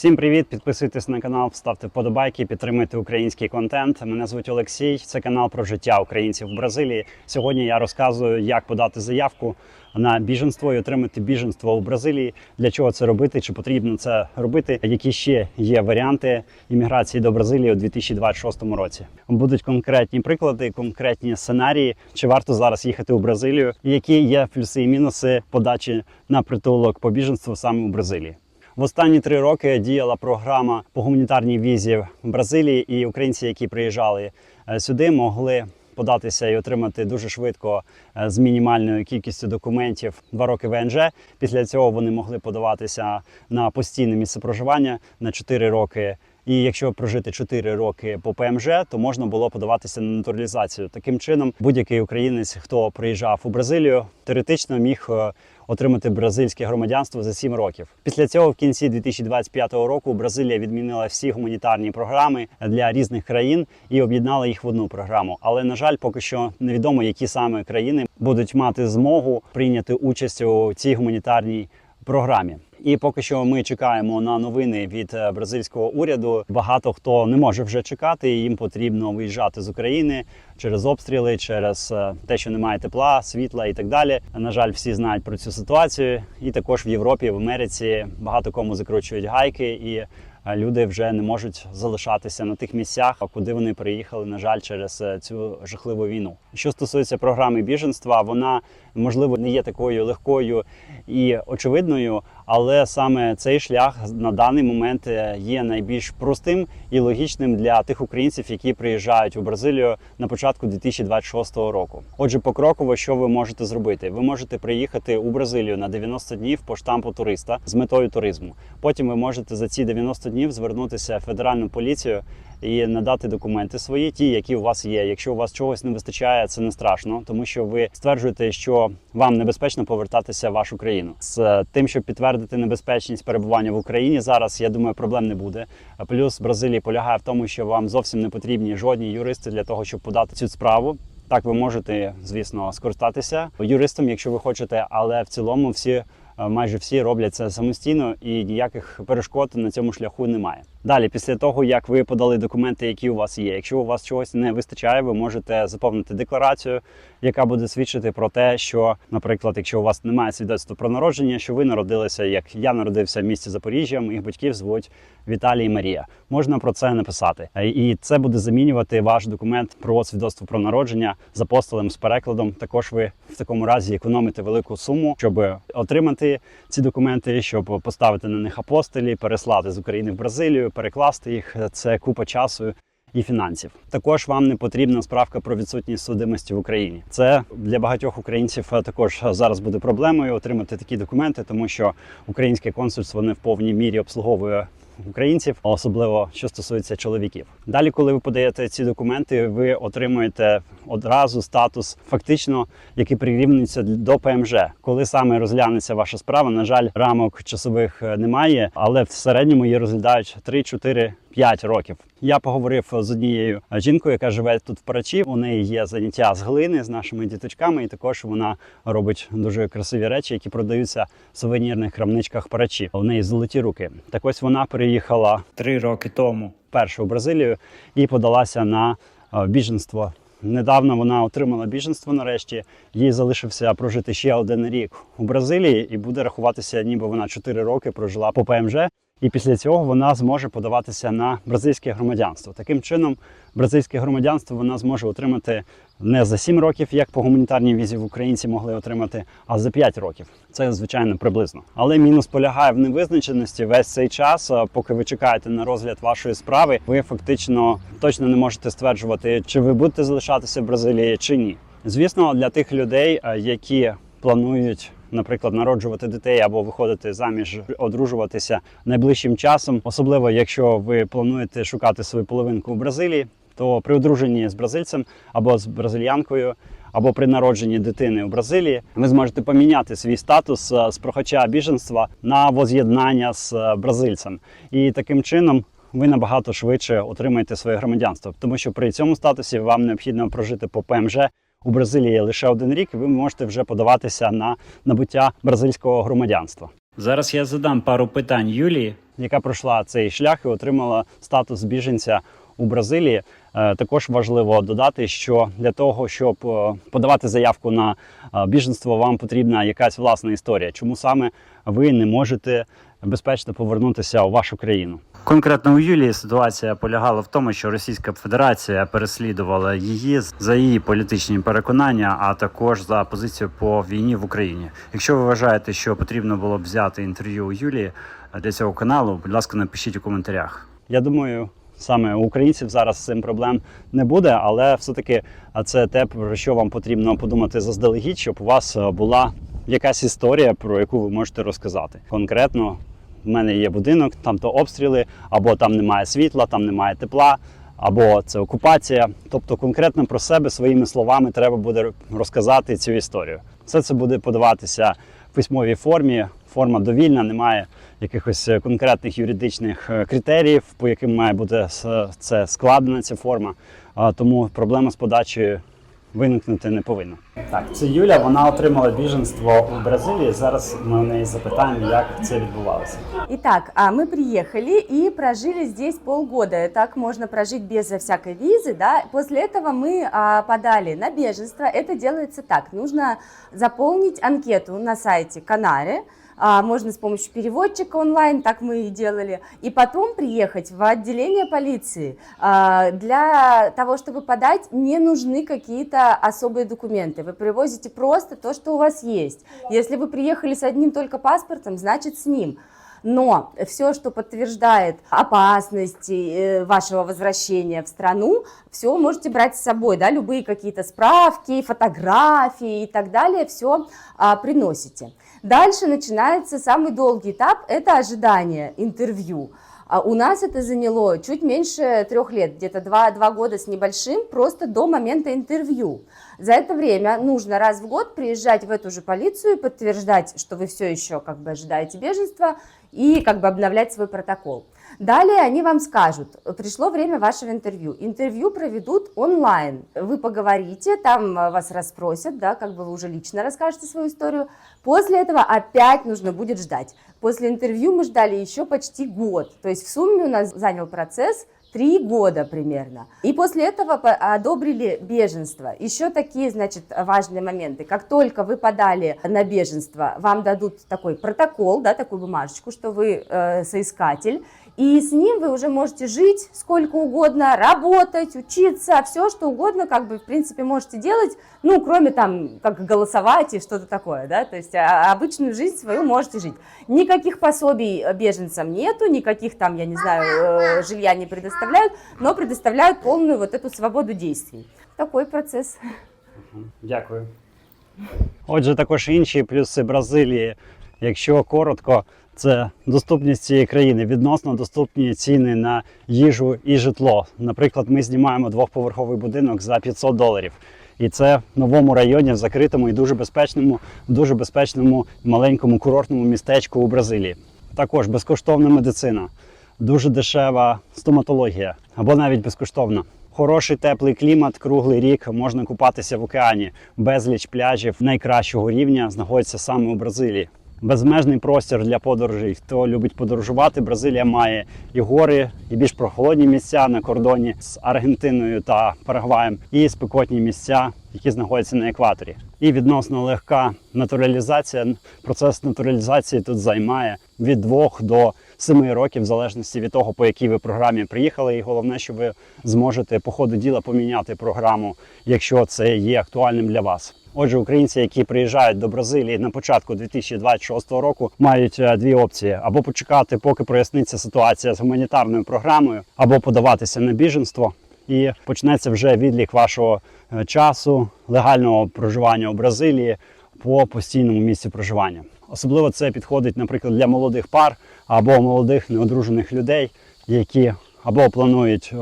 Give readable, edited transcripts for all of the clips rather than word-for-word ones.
Всім привіт! Підписуйтесь на канал, ставте вподобайки, підтримуйте український контент. Мене звуть Олексій, це канал про життя українців в Бразилії. Сьогодні я розказую, як подати заявку на біженство і отримати біженство у Бразилії. Для чого це робити, чи потрібно це робити, які ще є варіанти імміграції до Бразилії у 2026 році. Будуть конкретні приклади, конкретні сценарії, чи варто зараз їхати у Бразилію, і які є плюси і мінуси подачі на притулок по біженству саме у Бразилії. В останні 3 роки діяла програма по гуманітарній візі в Бразилії, і українці, які приїжджали сюди, могли податися і отримати дуже швидко з мінімальною кількістю документів 2 роки ВНЖ. Після цього вони могли подаватися на постійне місце проживання на 4 роки. І якщо прожити 4 роки по ПМЖ, то можна було подаватися на натуралізацію. Таким чином, будь-який українець, хто приїжджав у Бразилію, теоретично міг отримати бразильське громадянство за 7 років. Після цього в кінці 2025 року Бразилія відмінила всі гуманітарні програми для різних країн і об'єднала їх в одну програму. Але, на жаль, поки що невідомо, які саме країни будуть мати змогу прийняти участь у цій гуманітарній програмі. І поки що ми чекаємо на новини від бразильського уряду. Багато хто не може вже чекати, і їм потрібно виїжджати з України через обстріли, через те, що немає тепла, світла і так далі. На жаль, всі знають про цю ситуацію. І також в Європі, в Америці багато кому закручують гайки, і люди вже не можуть залишатися на тих місцях, куди вони приїхали, на жаль, через цю жахливу війну. Що стосується програми біженства, вона, можливо, не є такою легкою і очевидною, але саме цей шлях на даний момент є найбільш простим і логічним для тих українців, які приїжджають у Бразилію на початку 2026 року. Отже, покроково, що ви можете зробити? Ви можете приїхати у Бразилію на 90 днів по штампу туриста з метою туризму. Потім ви можете за ці 90 днів звернутися в федеральну поліцію і надати документи свої, ті, які у вас є. Якщо у вас чогось не вистачає, це не страшно, тому що ви стверджуєте, що вам небезпечно повертатися в вашу країну. З тим, щоб підтвердити небезпечність перебування в Україні, зараз, я думаю, проблем не буде. Плюс Бразилія полягає в тому, що вам зовсім не потрібні жодні юристи для того, щоб подати цю справу. Так, ви можете, звісно, скористатися юристом, якщо ви хочете, але в цілому майже всі роблять це самостійно і ніяких перешкод на цьому шляху немає. Далі, після того, як ви подали документи, які у вас є, якщо у вас чогось не вистачає, ви можете заповнити декларацію, яка буде свідчити про те, що, наприклад, якщо у вас немає свідоцтва про народження, що ви народилися, як я народився в місті Запоріжжя, моїх батьків звуть Віталій і Марія. Можна про це написати. І це буде замінювати ваш документ про свідоцтво про народження з апостилем, з перекладом. Також ви в такому разі економите велику суму, щоб отримати ці документи, щоб поставити на них апостилі, переслати з України в Бразилію, перекласти їх. Це купа часу і фінансів. Також вам не потрібна справка про відсутність судимості в Україні. Це для багатьох українців також зараз буде проблемою отримати такі документи, тому що українське консульство не в повній мірі обслуговує українців, особливо що стосується чоловіків. Далі, коли ви подаєте ці документи, ви отримуєте одразу статус, фактично, який прирівнюється до ПМЖ. Коли саме розглянеться ваша справа, на жаль, рамок часових немає, але в середньому її розглядають 3, 4, 5 років. Я поговорив з однією жінкою, яка живе тут в Парачі. У неї є заняття з глини з нашими діточками, і також вона робить дуже красиві речі, які продаються в сувенірних крамничках Парачі. У неї золоті руки. Так ось вона приїхала 3 роки тому вперше у Бразилію і подалася на біженство. Недавно вона отримала біженство нарешті, їй залишився прожити ще 1 рік у Бразилії і буде рахуватися, ніби вона 4 роки прожила по ПМЖ. І після цього вона зможе подаватися на бразильське громадянство. Таким чином, бразильське громадянство вона зможе отримати не за 7 років, як по гуманітарній візі в українці могли отримати, а за 5 років. Це, звичайно, приблизно. Але мінус полягає в невизначеності. Весь цей час, поки ви чекаєте на розгляд вашої справи, ви фактично точно не можете стверджувати, чи ви будете залишатися в Бразилії, чи ні. Звісно, для тих людей, які планують, наприклад, народжувати дітей або виходити заміж, одружуватися найближчим часом, особливо якщо ви плануєте шукати свою половинку у Бразилії, то при одруженні з бразильцем або з бразильянкою, або при народженні дитини у Бразилії, ви зможете поміняти свій статус з прохача біженства на воз'єднання з бразильцем. І таким чином ви набагато швидше отримаєте своє громадянство, тому що при цьому статусі вам необхідно прожити по ПМЖ у Бразилії лише 1 рік, і ви можете вже подаватися на набуття бразильського громадянства. Зараз я задам пару питань Юлії, яка пройшла цей шлях і отримала статус біженця у Бразилії. Також важливо додати, що для того, щоб подавати заявку на біженство, вам потрібна якась власна історія. Чому саме ви не можете безпечно повернутися у вашу країну? Конкретно у Юлії ситуація полягала в тому, що Російська Федерація переслідувала її за її політичні переконання, а також за позицію по війні в Україні. Якщо ви вважаєте, що потрібно було б взяти інтерв'ю у Юлії для цього каналу, будь ласка, напишіть у коментарях. Я думаю, саме у українців зараз з цим проблем не буде, але все-таки це те, про що вам потрібно подумати заздалегідь, щоб у вас була якась історія, про яку ви можете розказати. Конкретно, в мене є будинок, там то обстріли, або там немає світла, там немає тепла, або це окупація. Тобто конкретно про себе своїми словами треба буде розказати цю історію. Все це буде подаватися в письмовій формі, форма довільна, немає якихось конкретних юридичних критеріїв, по яким має бути це складена ця форма. Тому проблема з подачею виникнути не повинна. Так, це Юля, вона отримала біженство у Бразилії. Зараз ми у неї запитаємо, як це відбувалося. Итак, мы приехали и прожили здесь полгода. Так можно прожить без всякой визы, да. После этого мы подали на беженство. Это делается так. Нужно заполнить анкету на сайте Канаре. Можно с помощью переводчика онлайн, так мы и делали. И потом приехать в отделение полиции. Для того, чтобы подать, не нужны какие-то особые документы. Вы привозите просто то, что у вас есть. Если вы приехали с одним только паспортом, значит с ним. Но все, что подтверждает опасность вашего возвращения в страну, все можете брать с собой, да, любые какие-то справки, фотографии и так далее, все приносите. Дальше начинается самый долгий этап, это ожидание интервью. У нас это заняло чуть меньше 3 лет, где-то 2 года с небольшим, просто до момента интервью. За это время нужно раз в год приезжать в эту же полицию, подтверждать, что вы все еще как бы ожидаете беженства и как бы обновлять свой протокол. Далее они вам скажут, пришло время вашего интервью. Интервью проведут онлайн. Вы поговорите, там вас расспросят, да, как бы вы уже лично расскажете свою историю. После этого опять нужно будет ждать. После интервью мы ждали еще почти год. То есть в сумме у нас занял процесс 3 года примерно. И после этого одобрили беженство. Еще такие, значит, важные моменты. Как только вы подали на беженство, вам дадут такой протокол, да, такую бумажечку, что вы соискатель. И с ним вы уже можете жить сколько угодно, работать, учиться, все что угодно, как бы, в принципе, можете делать, ну, кроме там, как голосовать и что-то такое, да, то есть обычную жизнь свою можете жить. Никаких пособий беженцам нету, никаких там, я не знаю, жилья не предоставляют, но предоставляют полную вот эту свободу действий. Такой процесс. Дякую. Отже, також інші плюси Бразилії, якщо коротко, це доступність цієї країни, відносно доступні ціни на їжу і житло. Наприклад, ми знімаємо 2-поверховий будинок за $500. І це в новому районі, в закритому і дуже безпечному маленькому курортному містечку у Бразилії. Також безкоштовна медицина, дуже дешева стоматологія або навіть безкоштовна. Хороший теплий клімат, круглий рік, можна купатися в океані. Безліч пляжів найкращого рівня знаходяться саме у Бразилії. Безмежний простір для подорожей. Хто любить подорожувати, Бразилія має і гори, і більш прохолодні місця на кордоні з Аргентиною та Парагваєм, і спекотні місця, які знаходяться на екваторі. І відносно легка натуралізація. Процес натуралізації тут займає від 2 до 7 років, в залежності від того, по якій ви програмі приїхали. І головне, що ви зможете по ходу діла поміняти програму, якщо це є актуальним для вас. Отже, українці, які приїжджають до Бразилії на початку 2026 року, мають 2 опції. Або почекати, поки проясниться ситуація з гуманітарною програмою, або подаватися на біженство. І почнеться вже відлік вашого часу, легального проживання у Бразилії по постійному місці проживання. Особливо це підходить, наприклад, для молодих пар або молодих неодружених людей, які або планують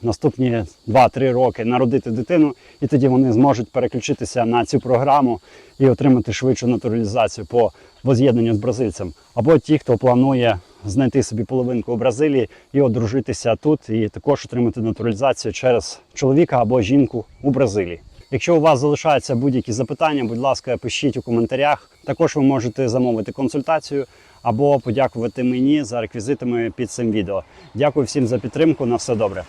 наступні 2-3 роки народити дитину, і тоді вони зможуть переключитися на цю програму і отримати швидшу натуралізацію по воз'єднанню з бразильцем. Або ті, хто планує знайти собі половинку у Бразилії і одружитися тут, і також отримати натуралізацію через чоловіка або жінку у Бразилії. Якщо у вас залишаються будь-які запитання, будь ласка, пишіть у коментарях. Також ви можете замовити консультацію або подякувати мені за реквізитами під цим відео. Дякую всім за підтримку. На все добре.